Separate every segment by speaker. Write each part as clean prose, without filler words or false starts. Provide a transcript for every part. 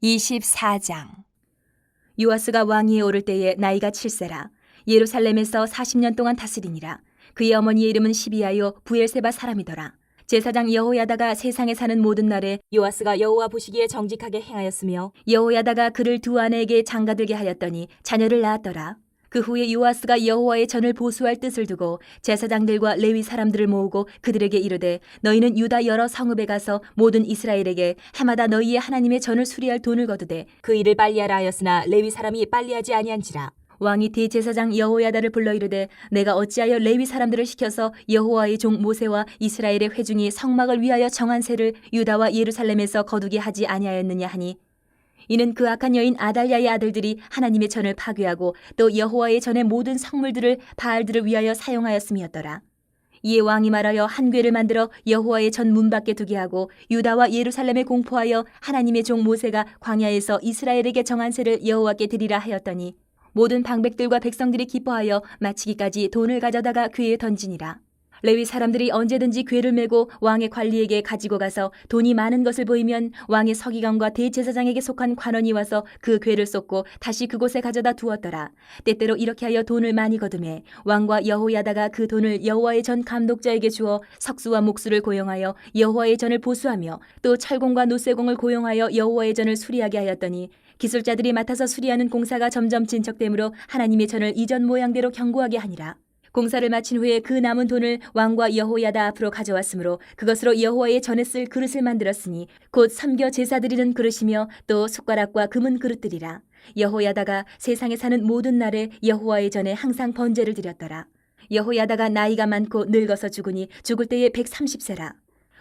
Speaker 1: 24장. 요아스가 왕위에 오를 때에 나이가 7세라. 예루살렘에서 40년 동안 다스리니라. 그의 어머니의 이름은 시비아요 부엘세바 사람이더라. 제사장 여호야다가 세상에 사는 모든 날에 요아스가 여호와 보시기에 정직하게 행하였으며 여호야다가 그를 두 아내에게 장가들게 하였더니 자녀를 낳았더라. 그 후에 요아스가 여호와의 전을 보수할 뜻을 두고 제사장들과 레위 사람들을 모으고 그들에게 이르되 너희는 유다 여러 성읍에 가서 모든 이스라엘에게 해마다 너희의 하나님의 전을 수리할 돈을 거두되 그 일을 빨리하라 하였으나 레위 사람이 빨리하지 아니한지라. 왕이 대제사장 여호야다를 불러 이르되 내가 어찌하여 레위 사람들을 시켜서 여호와의 종 모세와 이스라엘의 회중이 성막을 위하여 정한 세를 유다와 예루살렘에서 거두게 하지 아니하였느냐 하니 이는 그 악한 여인 아달랴의 아들들이 하나님의 전을 파괴하고 또 여호와의 전의 모든 성물들을 바알들을 위하여 사용하였음이었더라. 이에 왕이 말하여 한 궤를 만들어 여호와의 전 문 밖에 두게 하고 유다와 예루살렘에 공포하여 하나님의 종 모세가 광야에서 이스라엘에게 정한 세를 여호와께 드리라 하였더니 모든 방백들과 백성들이 기뻐하여 마치기까지 돈을 가져다가 궤에 던지니라. 레위 사람들이 언제든지 궤를 메고 왕의 관리에게 가지고 가서 돈이 많은 것을 보이면 왕의 서기관과 대제사장에게 속한 관원이 와서 그 궤를 쏟고 다시 그곳에 가져다 두었더라. 때때로 이렇게 하여 돈을 많이 거두매 왕과 여호야다가 그 돈을 여호와의 전 감독자에게 주어 석수와 목수를 고용하여 여호와의 전을 보수하며 또 철공과 노쇠공을 고용하여 여호와의 전을 수리하게 하였더니 기술자들이 맡아서 수리하는 공사가 점점 진척되므로 하나님의 전을 이전 모양대로 견고하게 하니라. 공사를 마친 후에 그 남은 돈을 왕과 여호야다 앞으로 가져왔으므로 그것으로 여호와의 전에 쓸 그릇을 만들었으니 곧 섬겨 제사 드리는 그릇이며 또 숟가락과 금은 그릇들이라. 여호야다가 세상에 사는 모든 날에 여호와의 전에 항상 번제를 드렸더라. 여호야다가 나이가 많고 늙어서 죽으니 죽을 때에 130세라.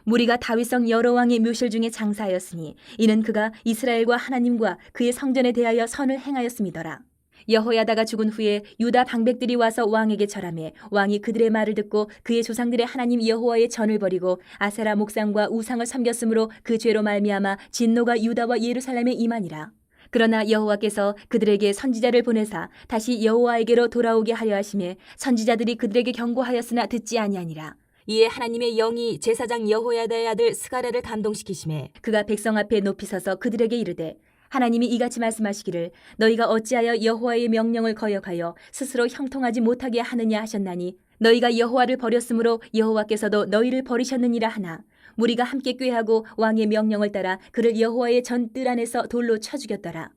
Speaker 1: 무리가 다윗성 여러 왕의 묘실 중에 장사하였으니 이는 그가 이스라엘과 하나님과 그의 성전에 대하여 선을 행하였음이더라. 여호야다가 죽은 후에 유다 방백들이 와서 왕에게 절하매 왕이 그들의 말을 듣고 그의 조상들의 하나님 여호와의 전을 버리고 아세라 목상과 우상을 섬겼으므로 그 죄로 말미암아 진노가 유다와 예루살렘에 임하니라. 그러나 여호와께서 그들에게 선지자를 보내사 다시 여호와에게로 돌아오게 하려 하시매 선지자들이 그들에게 경고하였으나 듣지 아니하니라. 이에 하나님의 영이 제사장 여호야다의 아들 스가랴를 감동시키시매 그가 백성 앞에 높이 서서 그들에게 이르되 하나님이 이같이 말씀하시기를 너희가 어찌하여 여호와의 명령을 거역하여 스스로 형통하지 못하게 하느냐 하셨나니 너희가 여호와를 버렸으므로 여호와께서도 너희를 버리셨느니라 하나 무리가 함께 꾀하고 왕의 명령을 따라 그를 여호와의 전 뜰 안에서 돌로 쳐 죽였더라.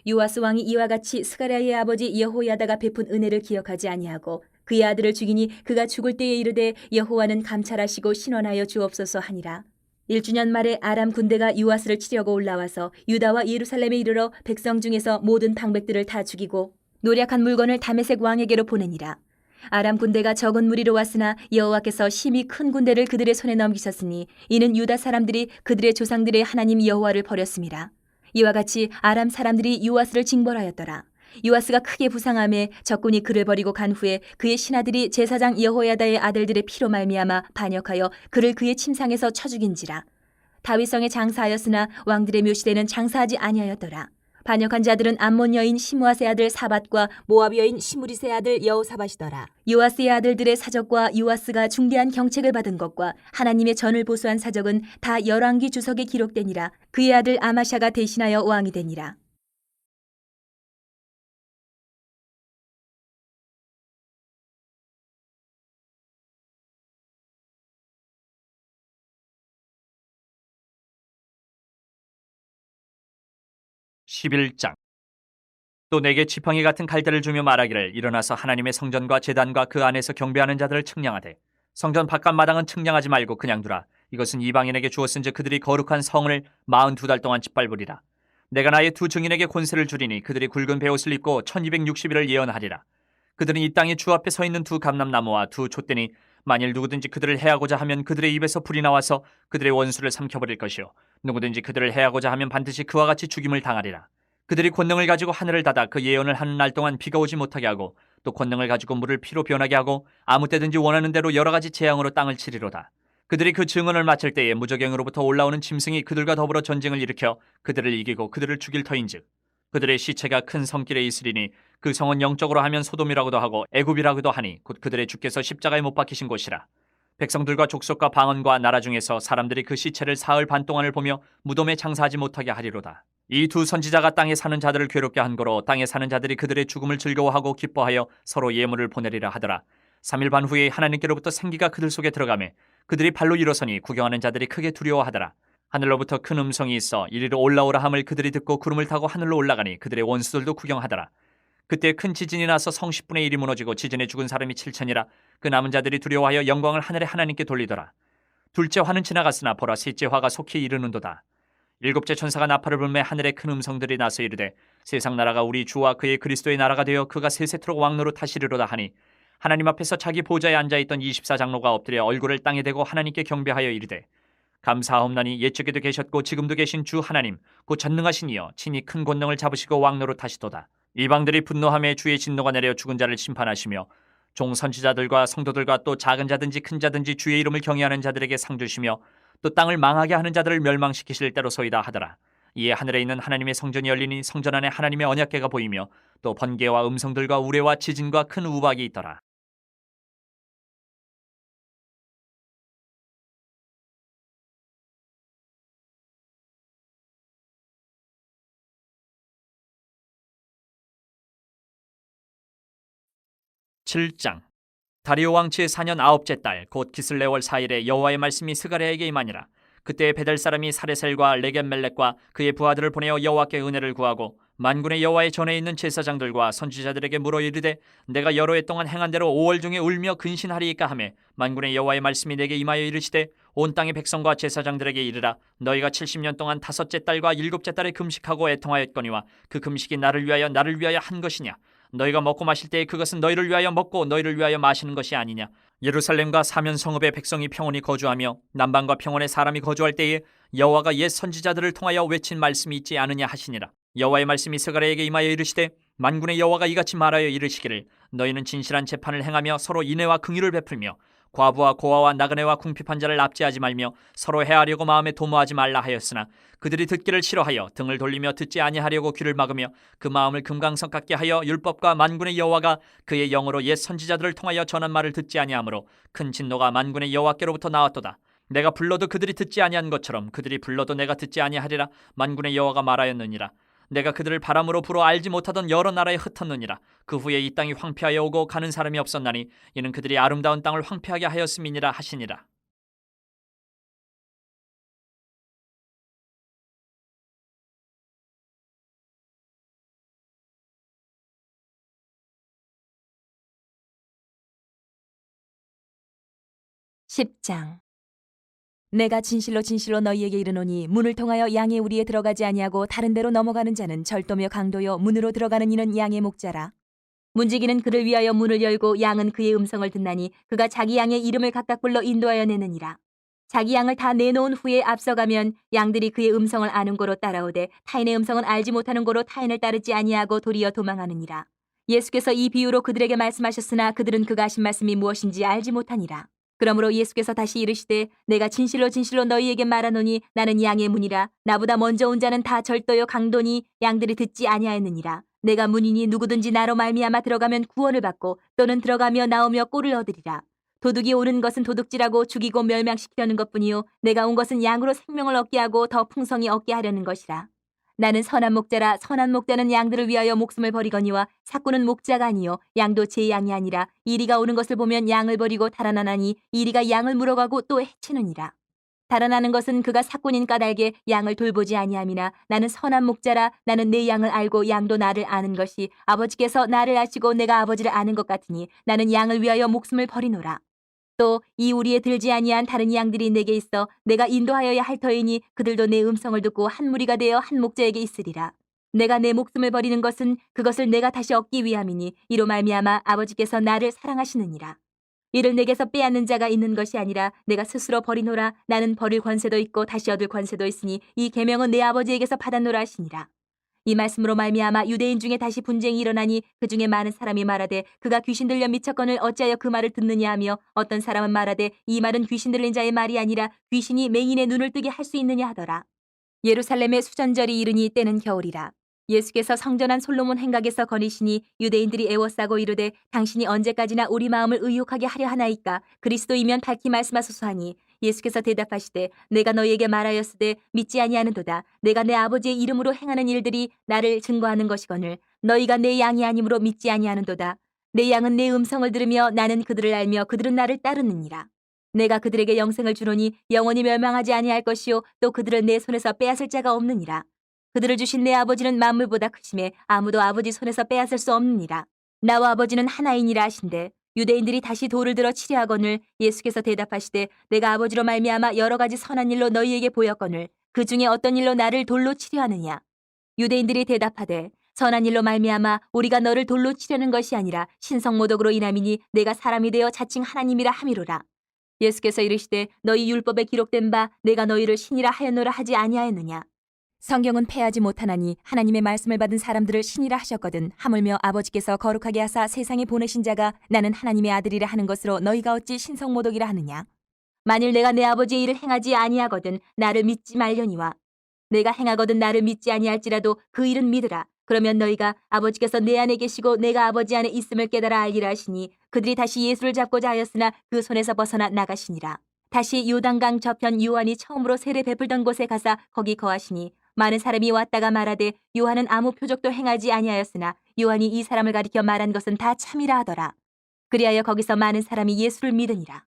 Speaker 1: 요아스 왕이 이와 같이 스가랴의 아버지 여호야다가 베푼 은혜를 기억하지 아니하고 그의 아들을 죽이니 그가 죽을 때에 이르되 여호와는 감찰하시고 신원하여 주옵소서 하니라. 1주년 말에 아람 군대가 요아스를 치려고 올라와서 유다와 예루살렘에 이르러 백성 중에서 모든 방백들을 다 죽이고 노략한 물건을 다메섹 왕에게로 보내니라. 아람 군대가 적은 무리로 왔으나 여호와께서 심히 큰 군대를 그들의 손에 넘기셨으니 이는 유다 사람들이 그들의 조상들의 하나님 여호와를 버렸음이라. 이와 같이 아람 사람들이 요아스를 징벌하였더라. 요아스가 크게 부상하며 적군이 그를 버리고 간 후에 그의 신하들이 제사장 여호야다의 아들들의 피로 말미암아 반역하여 그를 그의 침상에서 쳐 죽인지라. 다윗성에 장사하였으나 왕들의 묘실에는 장사하지 아니하였더라. 반역한 자들은 암몬 여인 시므앗의 아들 사밧과 모압 여인 시므릿의 아들 여호사밧이더라. 요아스의 아들들의 사적과 요아스가 중대한 경책을 받은 것과 하나님의 전을 보수한 사적은 다 열왕기 주석에 기록되니라. 그의 아들 아마샤가 대신하여 왕이 되니라.
Speaker 2: 또 내게 지팡이 같은 갈대를 주며 말하기를 일어나서 하나님의 성전과 제단과 그 안에서 경배하는 자들을 측량하되 성전 바깥 마당은 측량하지 말고 그냥 두라. 이것은 이방인에게 주었은즉 그들이 거룩한 성을 42달 동안 짓밟으리라. 내가 나의 두 증인에게 권세를 주리니 그들이 굵은 베옷을 입고 1260일을 예언하리라. 그들은 이 땅에 주 앞에 서 있는 두 감람나무와 두 촛대니 만일 누구든지 그들을 해하고자 하면 그들의 입에서 불이 나와서 그들의 원수를 삼켜버릴 것이요 누구든지 그들을 해하고자 하면 반드시 그와 같이 죽임을 당하리라. 그들이 권능을 가지고 하늘을 닫아 그 예언을 하는 날 동안 비가 오지 못하게 하고 또 권능을 가지고 물을 피로 변하게 하고 아무 때든지 원하는 대로 여러 가지 재앙으로 땅을 치리로다. 그들이 그 증언을 마칠 때에 무저갱으로부터 올라오는 짐승이 그들과 더불어 전쟁을 일으켜 그들을 이기고 그들을 죽일 터인즉 그들의 시체가 큰 성길에 있으리니 그 성은 영적으로 하면 소돔이라고도 하고 애굽이라고도 하니 곧 그들의 주께서 십자가에 못 박히신 곳이라. 백성들과 족속과 방언과 나라 중에서 사람들이 그 시체를 사흘 반 동안을 보며 무덤에 장사하지 못하게 하리로다. 이 두 선지자가 땅에 사는 자들을 괴롭게 한 거로 땅에 사는 자들이 그들의 죽음을 즐거워하고 기뻐하여 서로 예물을 보내리라 하더라. 3일 반 후에 하나님께로부터 생기가 그들 속에 들어가매 그들이 발로 일어서니 구경하는 자들이 크게 두려워하더라. 하늘로부터 큰 음성이 있어 이리로 올라오라 함을 그들이 듣고 구름을 타고 하늘로 올라가니 그들의 원수들도 구경하더라. 그때 큰 지진이 나서 성 10분의 1이 무너지고 지진에 죽은 사람이 7천이라. 그 남은 자들이 두려워하여 영광을 하늘의 하나님께 돌리더라. 둘째 화는 지나갔으나 보라 셋째 화가 속히 이르는도다. 일곱째 천사가 나팔을 불매 하늘에 큰 음성들이 나서 이르되 세상 나라가 우리 주와 그의 그리스도의 나라가 되어 그가 세세토록 왕노로 타시리로다 하니 하나님 앞에서 자기 보좌에 앉아있던 24장로가 엎드려 얼굴을 땅에 대고 하나님께 경배하여 이르되 감사하옵나니 옛적에도 계셨고 지금도 계신 주 하나님 곧 전능하신 이여 친히 큰 권능을 잡으시고 왕노로 타시도다. 이방들이 분노하며 주의 진노가 내려 죽은 자를 심판하시며 종 선지자들과 성도들과 또 작은 자든지 큰 자든지 주의 이름을 경외하는 자들에게 상 주시며 또 땅을 망하게 하는 자들을 멸망시키실 때로소이다 하더라. 이에 하늘에 있는 하나님의 성전이 열리니 성전 안에 하나님의 언약궤가 보이며 또 번개와 음성들과 우레와 지진과 큰 우박이 있더라. (7장) 다리오 왕 제4년 아홉째 달 곧 기슬레월 4일에 여호와의 말씀이 스가랴에게 임하니라. 그때 베델 사람이 사레셀과 레겜멜렉과 그의 부하들을 보내어 여호와께 은혜를 구하고 만군의 여호와의 전에 있는 제사장들과 선지자들에게 물어 이르되 내가 여러 해 동안 행한 대로 5월 중에 울며 근신하리이까 하매 만군의 여호와의 말씀이 내게 임하여 이르시되 온 땅의 백성과 제사장들에게 이르라 너희가 70년 동안 다섯째 달과 일곱째 달에 금식하고 애통하였거니와 그 금식이 나를 위하여 한 것이냐. 너희가 먹고 마실 때에 그것은 너희를 위하여 먹고 너희를 위하여 마시는 것이 아니냐. 예루살렘과 사면 성읍의 백성이 평온히 거주하며 남방과 평원에 사람이 거주할 때에 여호와가 옛 선지자들을 통하여 외친 말씀이 있지 않으냐 하시니라. 여호와의 말씀이 스가랴에게 임하여 이르시되 만군의 여호와가 이같이 말하여 이르시기를 너희는 진실한 재판을 행하며 서로 인애와 긍휼을 베풀며 과부와 고아와 나그네와 궁핍한 자를 납제하지 말며 서로 해하려고 마음에 도모하지 말라 하였으나 그들이 듣기를 싫어하여 등을 돌리며 듣지 아니하려고 귀를 막으며 그 마음을 금강석 같게 하여 율법과 만군의 여호와가 그의 영으로 옛 선지자들을 통하여 전한 말을 듣지 아니하므로 큰 진노가 만군의 여호와께로부터 나왔도다. 내가 불러도 그들이 듣지 아니한 것처럼 그들이 불러도 내가 듣지 아니하리라. 만군의 여호와가 말하였느니라. 내가 그들을 바람으로 불어 알지 못하던 여러 나라에 흩었느니라. 그 후에 이 땅이 황폐하여 오고 가는 사람이 없었나니 이는 그들이 아름다운 땅을 황폐하게 하였음이니라 하시니라.
Speaker 1: (10장) 내가 진실로 진실로 너희에게 이르노니 문을 통하여 양의 우리에 들어가지 아니하고 다른 데로 넘어가는 자는 절도며 강도요 문으로 들어가는 이는 양의 목자라. 문지기는 그를 위하여 문을 열고 양은 그의 음성을 듣나니 그가 자기 양의 이름을 각각 불러 인도하여 내느니라. 자기 양을 다 내놓은 후에 앞서가면 양들이 그의 음성을 아는 고로 따라오되 타인의 음성은 알지 못하는 고로 타인을 따르지 아니하고 도리어 도망하느니라. 예수께서 이 비유로 그들에게 말씀하셨으나 그들은 그가 하신 말씀이 무엇인지 알지 못하니라. 그러므로 예수께서 다시 이르시되 내가 진실로 진실로 너희에게 말하노니 나는 양의 문이라. 나보다 먼저 온 자는 다 절도요 강도니 양들이 듣지 아니하였느니라. 내가 문이니 누구든지 나로 말미암아 들어가면 구원을 받고 또는 들어가며 나오며 꼴을 얻으리라. 도둑이 오는 것은 도둑질하고 죽이고 멸망시키려는 것뿐이요 내가 온 것은 양으로 생명을 얻게 하고 더 풍성히 얻게 하려는 것이라. 나는 선한 목자라. 선한 목자는 양들을 위하여 목숨을 버리거니와 삭구는 목자가 아니요 양도 제 양이 아니라 이리가 오는 것을 보면 양을 버리고 달아나나니 이리가 양을 물어가고 또 해치느니라. 달아나는 것은 그가 삭군인 까닭에 양을 돌보지 아니함이나 나는 선한 목자라. 나는 내 양을 알고 양도 나를 아는 것이 아버지께서 나를 아시고 내가 아버지를 아는 것 같으니 나는 양을 위하여 목숨을 버리노라. 또 이 우리에 들지 아니한 다른 양들이 내게 있어 내가 인도하여야 할 터이니 그들도 내 음성을 듣고 한 무리가 되어 한 목자에게 있으리라. 내가 내 목숨을 버리는 것은 그것을 내가 다시 얻기 위함이니 이로 말미암아 아버지께서 나를 사랑하시느니라. 이를 내게서 빼앗는 자가 있는 것이 아니라 내가 스스로 버리노라. 나는 버릴 권세도 있고 다시 얻을 권세도 있으니 이 계명은 내 아버지에게서 받았노라 하시니라. 이 말씀으로 말미암아 유대인 중에 다시 분쟁이 일어나니 그 중에 많은 사람이 말하되 그가 귀신 들려 미쳤거늘 어찌하여 그 말을 듣느냐 하며 어떤 사람은 말하되 이 말은 귀신 들린 자의 말이 아니라 귀신이 맹인의 눈을 뜨게 할 수 있느냐 하더라. 예루살렘의 수전절이 이르니 때는 겨울이라. 예수께서 성전한 솔로몬 행각에서 거니시니 유대인들이 애워싸고 이르되 당신이 언제까지나 우리 마음을 의욕하게 하려 하나이까. 그리스도이면 밝히 말씀하소서 하니 예수께서 대답하시되 내가 너희에게 말하였으되 믿지 아니하는도다. 내가 내 아버지의 이름으로 행하는 일들이 나를 증거하는 것이거늘 너희가 내 양이 아니므로 믿지 아니하는도다. 내 양은 내 음성을 들으며 나는 그들을 알며 그들은 나를 따르느니라. 내가 그들에게 영생을 주노니 영원히 멸망하지 아니할 것이요 또 그들을 내 손에서 빼앗을 자가 없느니라. 그들을 주신 내 아버지는 만물보다 크심에 아무도 아버지 손에서 빼앗을 수 없느니라. 나와 아버지는 하나이니라 하신대 유대인들이 다시 돌을 들어 치려하거늘 예수께서 대답하시되 내가 아버지로 말미암아 여러 가지 선한 일로 너희에게 보였거늘 그 중에 어떤 일로 나를 돌로 치려하느냐. 유대인들이 대답하되 선한 일로 말미암아 우리가 너를 돌로 치려는 것이 아니라 신성모독으로 인함이니 내가 사람이 되어 자칭 하나님이라 함이로라. 예수께서 이르시되 너희 율법에 기록된 바 내가 너희를 신이라 하였노라 하지 아니하였느냐. 성경은 패하지 못하나니 하나님의 말씀을 받은 사람들을 신이라 하셨거든 하물며 아버지께서 거룩하게 하사 세상에 보내신 자가 나는 하나님의 아들이라 하는 것으로 너희가 어찌 신성모독이라 하느냐. 만일 내가 내 아버지의 일을 행하지 아니하거든 나를 믿지 말려니와 내가 행하거든 나를 믿지 아니할지라도 그 일은 믿으라. 그러면 너희가 아버지께서 내 안에 계시고 내가 아버지 안에 있음을 깨달아 알리라 하시니 그들이 다시 예수를 잡고자 하였으나 그 손에서 벗어나 나가시니라. 다시 요단강 저편 요한이 처음으로 세례 베풀던 곳에 가사 거기 거하시니 많은 사람이 왔다가 말하되 요한은 아무 표적도 행하지 아니하였으나 요한이 이 사람을 가리켜 말한 것은 다 참이라 하더라. 그리하여 거기서 많은 사람이 예수를 믿으니라.